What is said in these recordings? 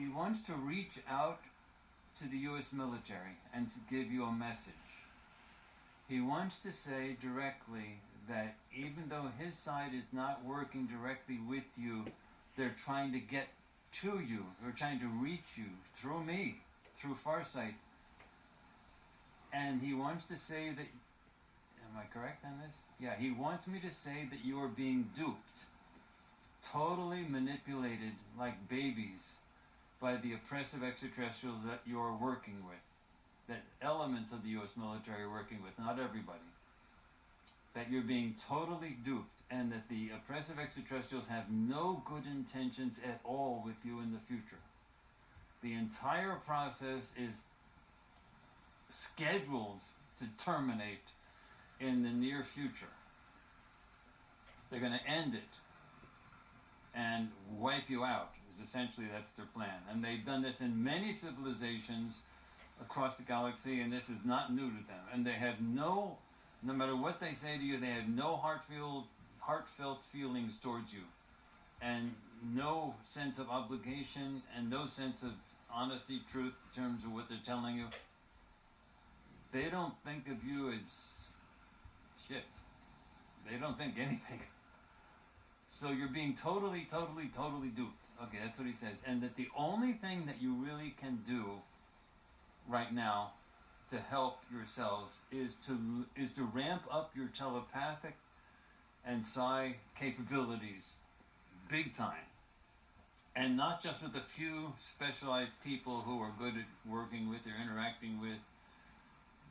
he wants to reach out to the U.S. military and give you a message. He wants to say directly that even though his side is not working directly with you, they're trying to get to you. They're trying to reach you through me, through Farsight. And he wants to say that, am I correct on this? Yeah, he wants me to say that you are being duped, totally manipulated like babies by the oppressive extraterrestrials that you are working with, that elements of the U.S. military are working with, not everybody. That you're being totally duped, and that the oppressive extraterrestrials have no good intentions at all with you in the future. The entire process is scheduled to terminate in the near future. They're going to end it and wipe you out, is essentially that's their plan. And they've done this in many civilizations across the galaxy, and this is not new to them. And they have no matter what they say to you, they have no heartfelt feelings towards you, and no sense of obligation, and no sense of honesty, truth in terms of what they're telling you. They don't think of you as shit. They don't think anything. So you're being totally duped. Okay, that's what he says. And that the only thing that you really can do right now to help yourselves is to ramp up your telepathic and psi capabilities big time. And not just with a few specialized people who are good at working with or interacting with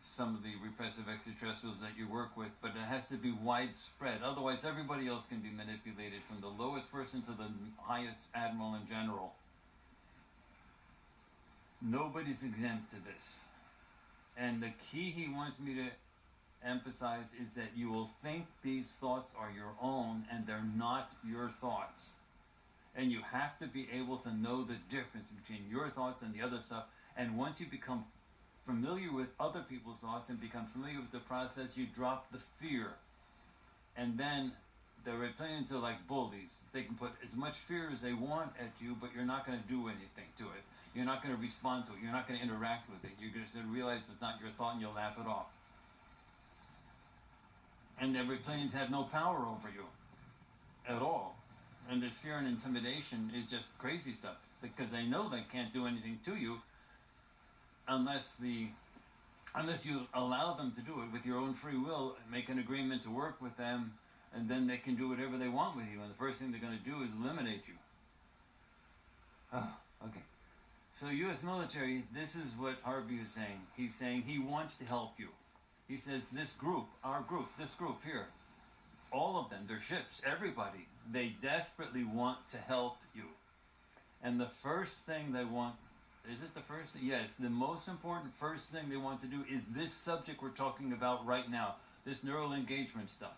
some of the repressive extraterrestrials that you work with, but it has to be widespread. Otherwise, everybody else can be manipulated, from the lowest person to the highest admiral and general. Nobody's exempt to this. And the key he wants me to emphasize is that you will think these thoughts are your own, and they're not your thoughts. And you have to be able to know the difference between your thoughts and the other stuff. And once you become familiar with other people's thoughts and become familiar with the process, you drop the fear. And then the reptilians are like bullies. They can put as much fear as they want at you, but you're not going to do anything to it. You're not going to respond to it. You're not going to interact with it. You're just going to realize it's not your thought, and you'll laugh it off. And the reptilians have no power over you at all. And this fear and intimidation is just crazy stuff, because they know they can't do anything to you unless you allow them to do it with your own free will, make an agreement to work with them, and then they can do whatever they want with you. And the first thing they're going to do is eliminate you. Oh, okay. So U.S. military, this is what Harvey is saying. He's saying he wants to help you. He says this group, our group, this group here, all of them, their ships, everybody, they desperately want to help you. And the first thing they want, is it the first thing? Yes, the most important first thing they want to do is this subject we're talking about right now, this neural engagement stuff.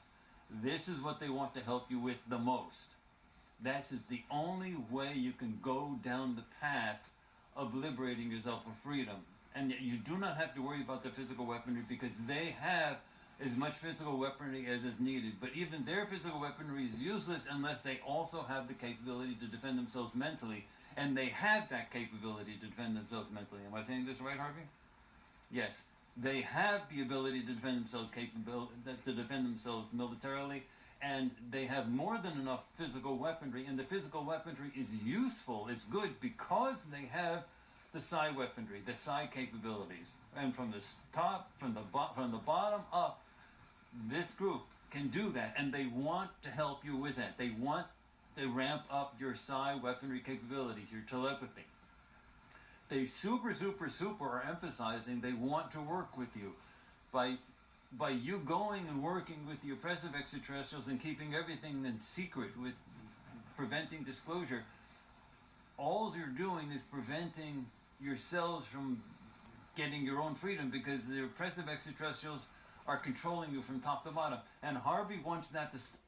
This is what they want to help you with the most. This is the only way you can go down the path of liberating yourself for freedom. And you do not have to worry about the physical weaponry, because they have as much physical weaponry as is needed. But even their physical weaponry is useless unless they also have the capability to defend themselves mentally. And they have that capability to defend themselves mentally. Am I saying this right, Harvey? Yes. They have the ability to defend themselves militarily, and they have more than enough physical weaponry. And the physical weaponry is useful, is good, because they have the psi weaponry, the psi capabilities. And from the top, from the bottom up, this group can do that, and they want to help you with that. They want to ramp up your psi weaponry capabilities, your telepathy. They super are emphasizing they want to work with you. By you going and working with the oppressive extraterrestrials and keeping everything in secret, with preventing disclosure, all you're doing is preventing yourselves from getting your own freedom, because the oppressive extraterrestrials are controlling you from top to bottom. And Harvey wants that to stop.